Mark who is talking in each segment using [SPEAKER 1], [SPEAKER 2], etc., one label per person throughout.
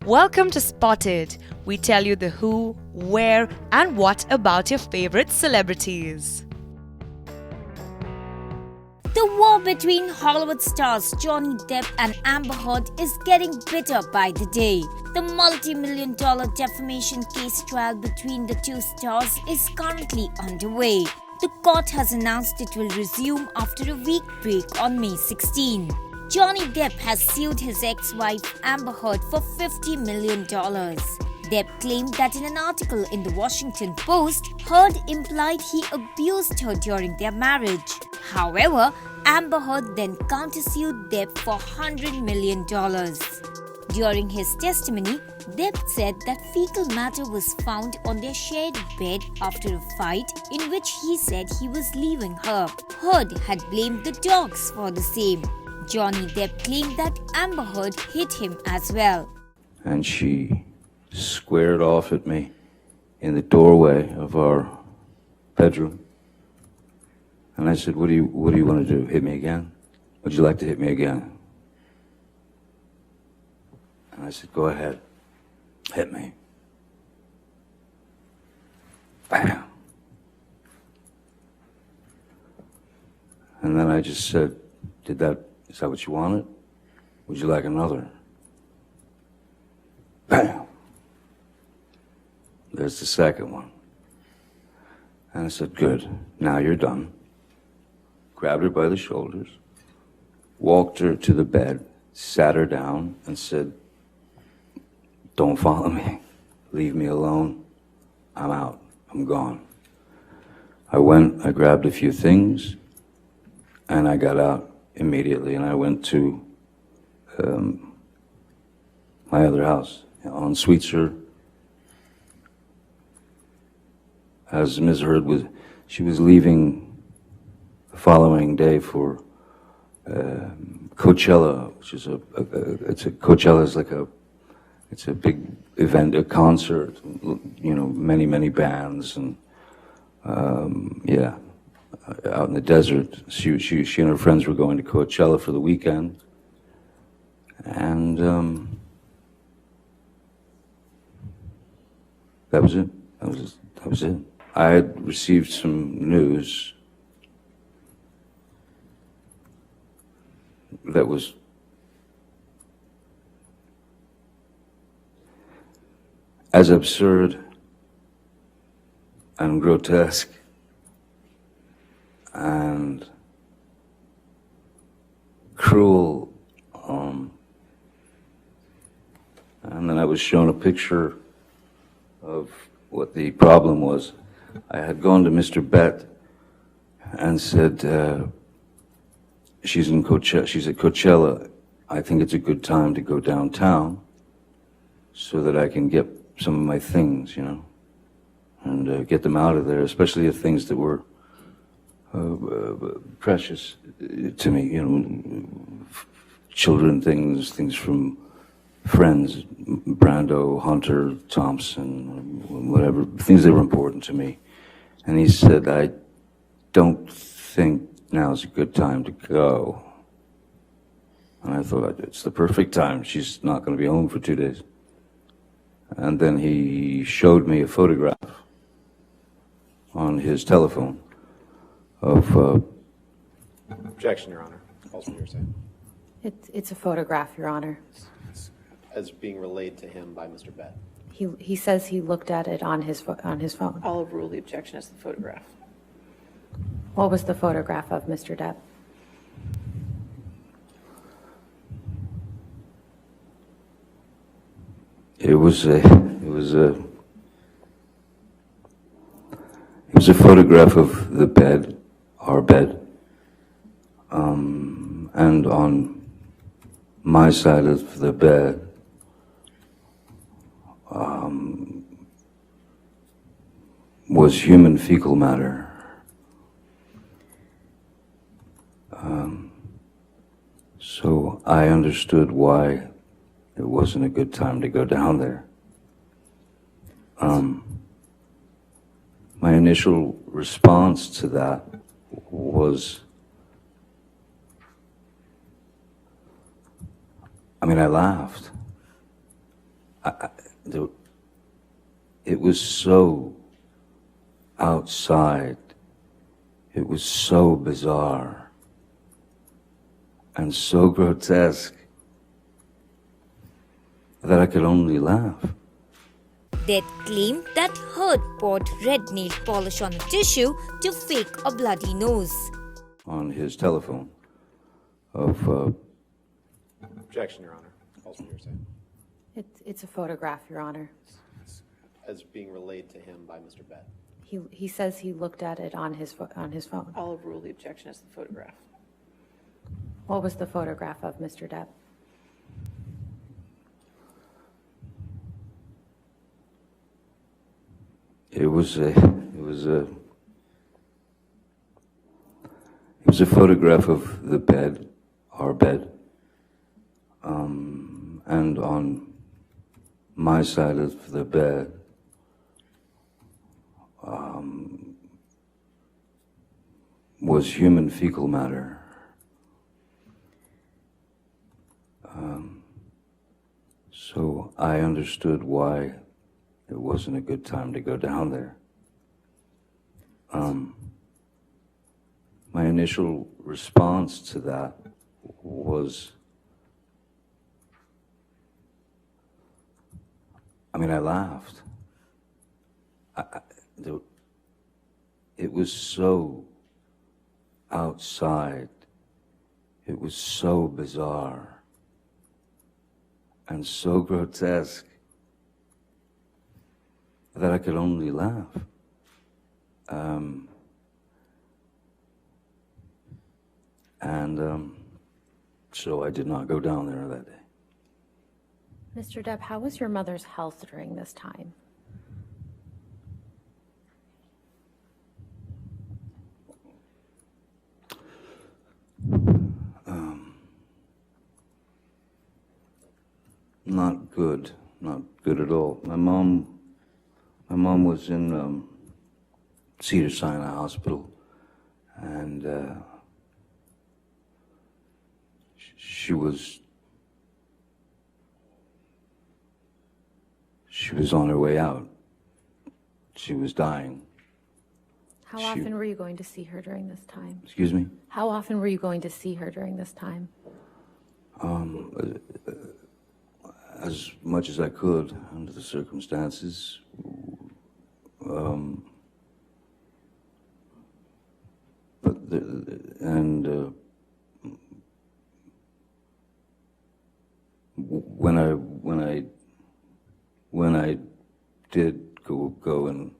[SPEAKER 1] Welcome to Spotted. We tell you the who, where, and what about your favorite celebrities.
[SPEAKER 2] The war between Hollywood stars Johnny Depp and Amber Heard is getting bitter by the day. The multi-million-dollar defamation case trial between the two stars is currently underway. The court has announced it will resume after a week break on May 16. Johnny Depp has sued his ex-wife Amber Heard for $50 million. Depp claimed that in an article in the Washington Post, Heard implied he abused her during their marriage. However, Amber Heard then countersued Depp for $100 million. During his testimony, Depp said that fecal matter was found on their shared bed after a fight in which he said he was leaving her. Heard had blamed the dogs for the same. Johnny Depp claimed that Amber Heard hit him as well.
[SPEAKER 3] And she squared off at me in the doorway of our bedroom. And I said, what do you want to do? Hit me again? Would you like to hit me again? And I said, go ahead. Hit me. Bam. And then I just said, is that what you wanted? Would you like another? Bam. There's the second one. And I said, good, now you're done. Grabbed her by the shoulders, walked her to the bed, sat her down, and said, don't follow me. Leave me alone. I'm out. I'm gone. I went, I grabbed a few things, and I got out immediately, and I went to my other house on Sweetser. As Ms. Heard she was leaving the following day for Coachella, which is Coachella is like it's a big event, a concert, many bands, and out in the desert. She and her friends were going to Coachella for the weekend, and that was it. That was it. I had received some news that was as absurd and grotesque and cruel, and then I was shown a picture of what the problem was. I had gone to Mr. Bett and said, she's at Coachella. I think it's a good time to go downtown so that I can get some of my things, and get them out of there, especially the things that were precious to me, children things from friends, Brando, Hunter, Thompson, whatever, things that were important to me. And he said, I don't think now's a good time to go. And I thought, it's the perfect time. She's not going to be home for 2 days. And then he showed me a photograph on his telephone of...
[SPEAKER 4] Objection, Your Honor. Also, you're saying.
[SPEAKER 5] It's a photograph, Your Honor.
[SPEAKER 4] As being relayed to him by Mr. Bett.
[SPEAKER 5] He says he looked at it on his phone.
[SPEAKER 6] I'll overrule the objection as the photograph.
[SPEAKER 5] What was the photograph of Mr. Depp?
[SPEAKER 3] It was a photograph of the bed, our bed, and on my side of the bed, was human fecal matter. So I understood why it wasn't a good time to go down there. My initial response to that was, I laughed. It was so outside. It was so bizarre and so grotesque that I could only laugh.
[SPEAKER 2] Depp claimed that Heard poured red nail polish on a tissue to fake a bloody nose.
[SPEAKER 3] On his telephone of
[SPEAKER 4] Objection, Your Honor. Also, you're saying.
[SPEAKER 5] It's a photograph, Your Honor.
[SPEAKER 4] As being relayed to him by Mr. Bett.
[SPEAKER 5] He says he looked at it on his phone.
[SPEAKER 6] I'll overrule the objection as the photograph.
[SPEAKER 5] What was the photograph of Mr. Depp?
[SPEAKER 3] it was a photograph of the bed, our bed, and on my side of the bed was human fecal matter. So I understood why it wasn't a good time to go down there. My initial response to that was, I laughed. It was so outside. It was so bizarre and so grotesque that I could only laugh. So I did not go down there that day.
[SPEAKER 5] Mr. Depp, how was your mother's health during this time?
[SPEAKER 3] Not good at all. My mom was in Cedars-Sinai Hospital, and she was on her way out. She was dying.
[SPEAKER 5] How often were you going to see her during this time?
[SPEAKER 3] Excuse me?
[SPEAKER 5] How often were you going to see her during this time?
[SPEAKER 3] As much as I could under the circumstances. When I did go and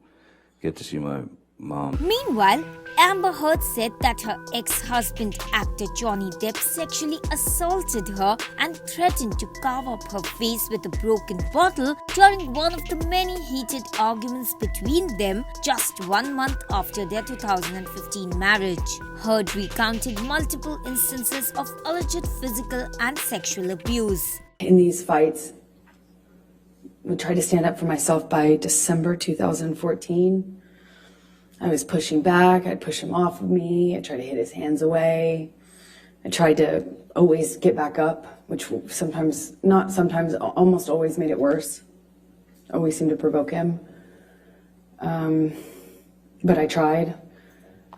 [SPEAKER 3] get to see my mom.
[SPEAKER 2] Meanwhile, Amber Heard said that her ex-husband, actor Johnny Depp, sexually assaulted her and threatened to carve up her face with a broken bottle during one of the many heated arguments between them just 1 month after their 2015 marriage. Heard recounted multiple instances of alleged physical and sexual abuse.
[SPEAKER 7] In these fights, I would try to stand up for myself by December 2014. I was pushing back, I'd push him off of me, I'd try to hit his hands away. I tried to always get back up, which almost always made it worse. Always seemed to provoke him. But I tried.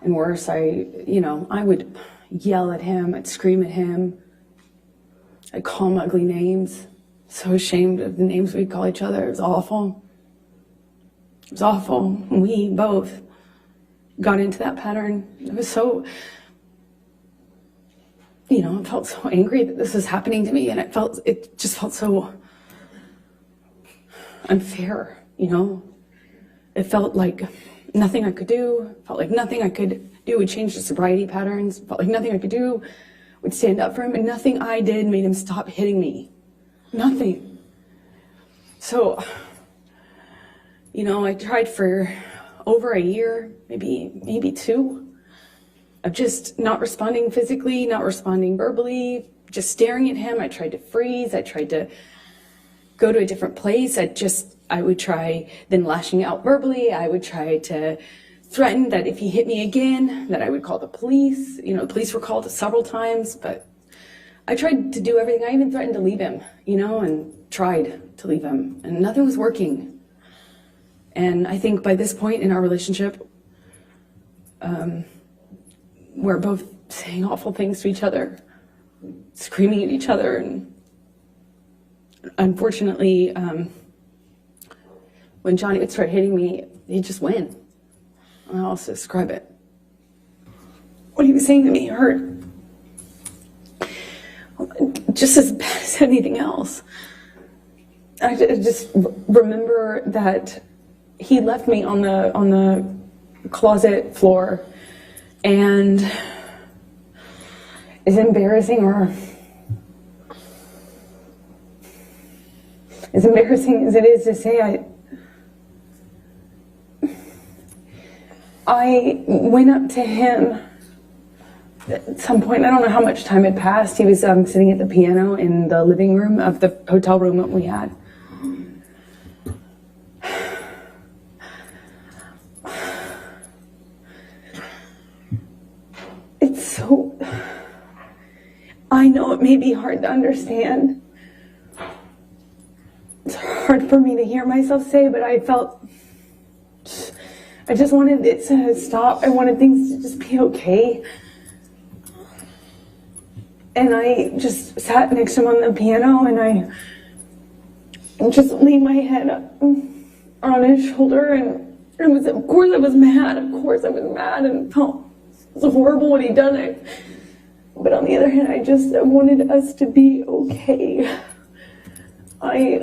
[SPEAKER 7] And worse, I would yell at him, I'd scream at him. I'd call him ugly names. So ashamed of the names we'd call each other. It was awful. It was awful. We both got into that pattern. It was so, I felt so angry that this was happening to me, and it just felt so unfair, It felt like nothing I could do. It felt like nothing I could do would change the sobriety patterns. It felt like nothing I could do would stand up for him, and nothing I did made him stop hitting me. Nothing. So, I tried for over a year, maybe 2, of just not responding physically, not responding verbally, just staring at him. I tried to freeze. I tried to go to a different place. I would try then lashing out verbally. I would try to threaten that if he hit me again, that I would call the police. The police were called several times, but I tried to do everything. I even threatened to leave him, and tried to leave him, and nothing was working. And I think by this point in our relationship, we're both saying awful things to each other, screaming at each other, and unfortunately, when Johnny would start hitting me, he'd just win. I'll also describe it. What he was saying to me hurt just as bad as anything else. I just remember that he left me on the closet floor, and as embarrassing as it is to say, I went up to him at some point. I don't know how much time had passed. He was sitting at the piano in the living room of the hotel room that we had. I know it may be hard to understand. It's hard for me to hear myself say, but I just wanted it to stop. I wanted things to just be okay. And I just sat next to him on the piano, and I just leaned my head up on his shoulder, and of course I was mad. Of course I was mad and felt it was horrible what he'd done. But on the other hand, I wanted us to be okay. I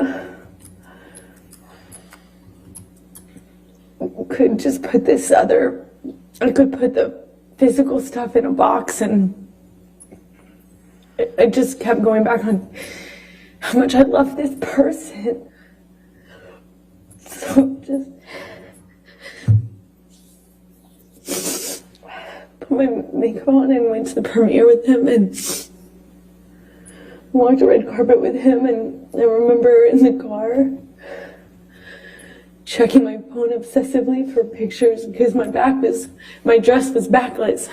[SPEAKER 7] could just put I could put the physical stuff in a box, and I just kept going back on how much I love this person. So just put my makeup on and went to the premiere with him and walked a red carpet with him. And I remember in the car checking my phone obsessively for pictures because my dress was backless.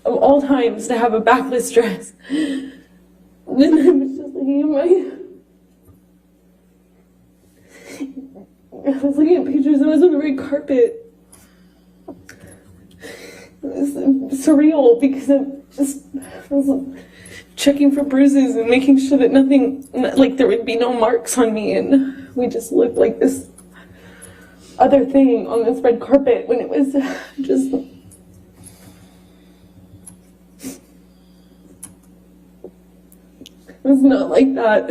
[SPEAKER 7] Of all times to have a backless dress. And then I was just looking at pictures. I was on the red carpet. It was surreal because I was checking for bruises and making sure that there would be no marks on me, and we just looked like this other thing on this red carpet when it was just. It was not like that.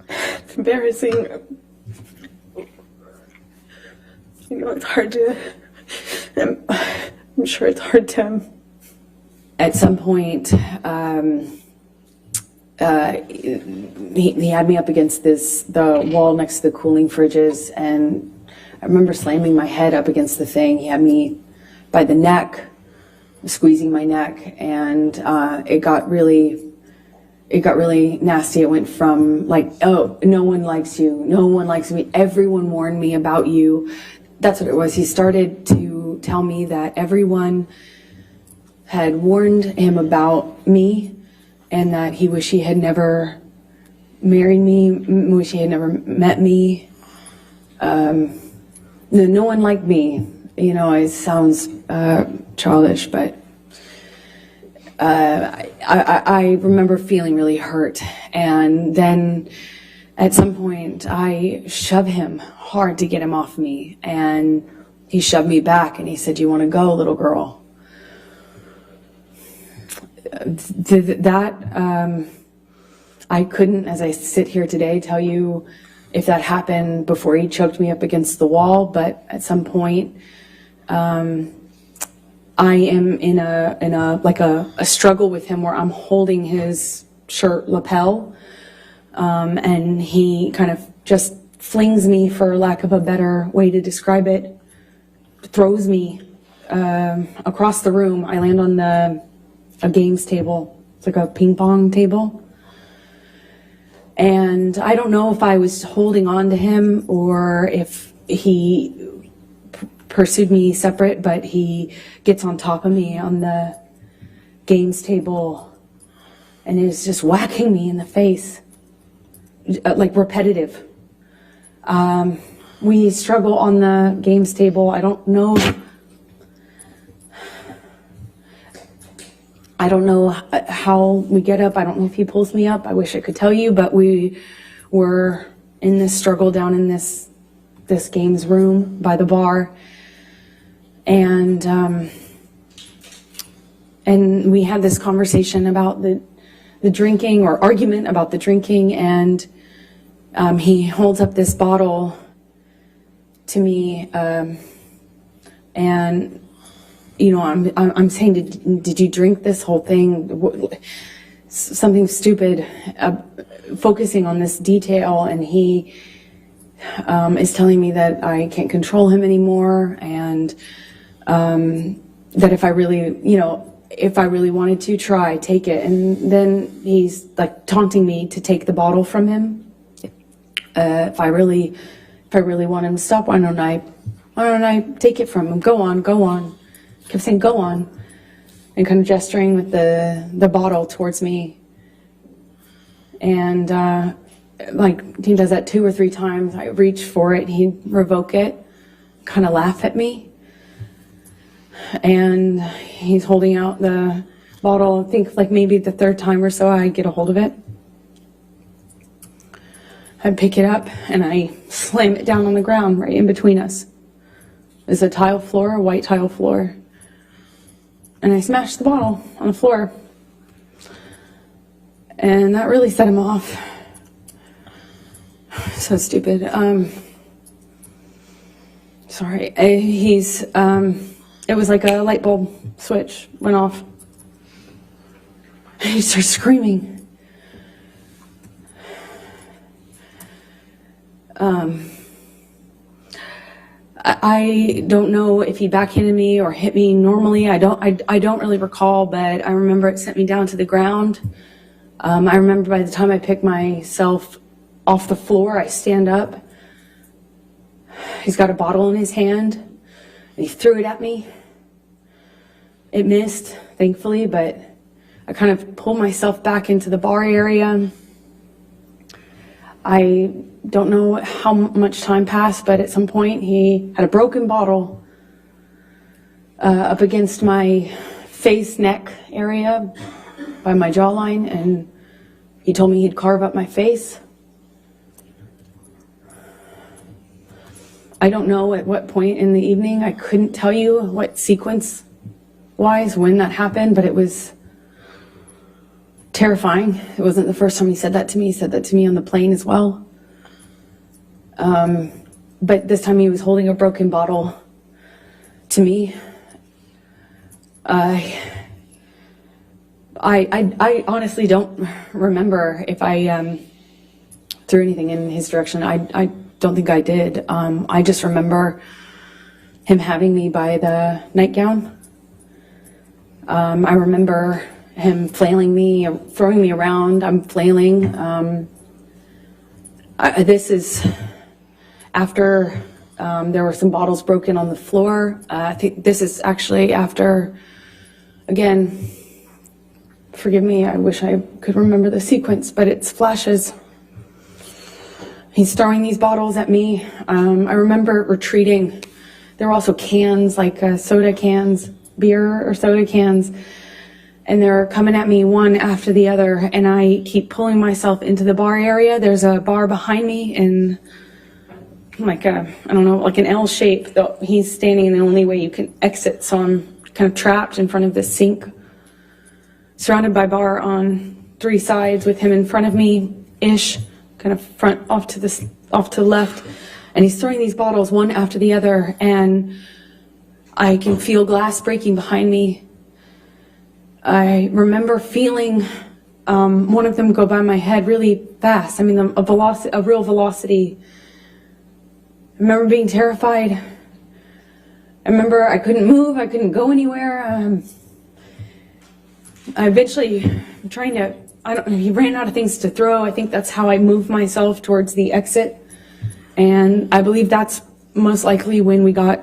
[SPEAKER 7] It's embarrassing. It's hard to. I'm sure it's hard to. At some point, he had me up against the wall next to the cooling fridges, and I remember slamming my head up against the thing. He had me by the neck, squeezing my neck, and it got really nasty. It went from oh, no one likes you, no one likes me, everyone warned me about you. That's what it was. He started to tell me that everyone had warned him about me, and that he wished he had never married me, wish he had never met me. No one liked me. It sounds childish, but I remember feeling really hurt. And then at some point, I shoved him hard to get him off me. And he shoved me back, and he said, "Do you want to go, little girl?" I couldn't, as I sit here today, tell you if that happened before he choked me up against the wall, but at some point, I am in a struggle with him where I'm holding his shirt lapel, and he kind of just flings me, for lack of a better way to describe it, throws me across the room. I land on a games table. It's like a ping pong table. And I don't know if I was holding on to him or if he pursued me separate, but he gets on top of me on the games table and is just whacking me in the face, like repetitive. We struggle on the games table. I don't know how we get up. I don't know if he pulls me up. I wish I could tell you, but we were in this struggle down in this games room by the bar. And we had this conversation about the drinking, or argument about the drinking, and he holds up this bottle to me, and you know, I'm saying, did you drink this whole thing? Something stupid, focusing on this detail, and he is telling me that I can't control him anymore, and that if I really wanted to try, take it. And then he's like taunting me to take the bottle from him. If I really want him to stop, why don't I take it from him? Go on. Kept saying, go on, and kind of gesturing with the bottle towards me. And like he does that 2 or 3 times. I reach for it, he'd revoke it, kind of laugh at me. And he's holding out the bottle. I think like maybe the 3rd time or so I get a hold of it. I pick it up and I slam it down on the ground right in between us. There's a tile floor, a white tile floor. And I smashed the bottle on the floor. And that really set him off. So stupid. Sorry. It was like a light bulb switch went off. He started screaming. I don't know if he backhanded me or hit me normally. I don't really recall, but I remember it sent me down to the ground. I remember by the time I picked myself off the floor, I stand up. He's got a bottle in his hand, and he threw it at me. It missed, thankfully, but I kind of pulled myself back into the bar area. I don't know how much time passed, but at some point he had a broken bottle up against my face, neck area by my jawline, and he told me he'd carve up my face. I don't know at what point in the evening. I couldn't tell you what sequence-wise when that happened, but it was terrifying. It wasn't the first time he said that to me. He said that to me on the plane as well. But this time he was holding a broken bottle to me. I honestly don't remember if I threw anything in his direction. I don't think I did. I just remember him having me by the nightgown. I remember him flailing me, throwing me around. I'm flailing. This is after there were some bottles broken on the floor. I think this is actually after, again, forgive me, I wish I could remember the sequence, but it's flashes. He's throwing these bottles at me. I remember retreating. There were also cans, like soda cans, beer or soda cans, and they're coming at me one after the other, and I keep pulling myself into the bar area. There's a bar behind me in like a, I don't know, like an L shape. He's standing in the only way you can exit, so I'm kind of trapped in front of this sink, surrounded by bar on 3 sides with him in front of me-ish, kind of front off to the left, and he's throwing these bottles one after the other, and I can feel glass breaking behind me. I remember feeling one of them go by my head really fast. I mean, a real velocity. I remember being terrified. I remember I couldn't move. I couldn't go anywhere. I eventually, he ran out of things to throw. I think that's how I moved myself towards the exit. And I believe that's most likely when we got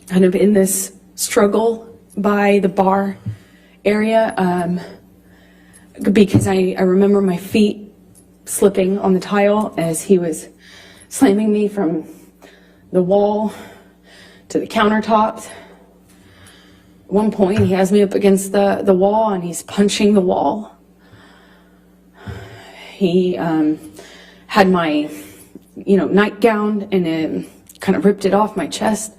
[SPEAKER 7] kind of in this struggle by the bar area, because I remember my feet slipping on the tile as he was slamming me from the wall to the countertops. At one point, he has me up against the wall and he's punching the wall. He had my, nightgown and it kind of ripped it off my chest.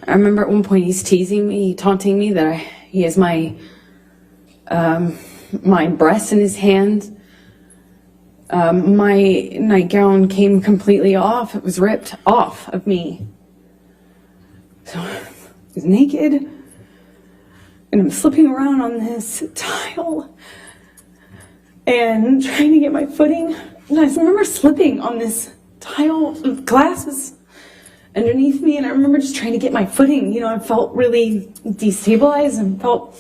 [SPEAKER 7] I remember at one point he's teasing me, taunting me that he has my breasts in his hand. My nightgown came completely off. It was ripped off of me. So I was naked and I'm slipping around on this tile and trying to get my footing. And I remember slipping on this tile. Glass was underneath me and I remember just trying to get my footing. I felt really destabilized and felt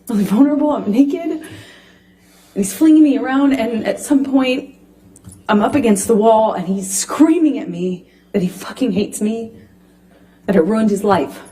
[SPEAKER 7] really vulnerable. I'm naked. And he's flinging me around, and at some point, I'm up against the wall, and he's screaming at me that he fucking hates me, that I ruined his life.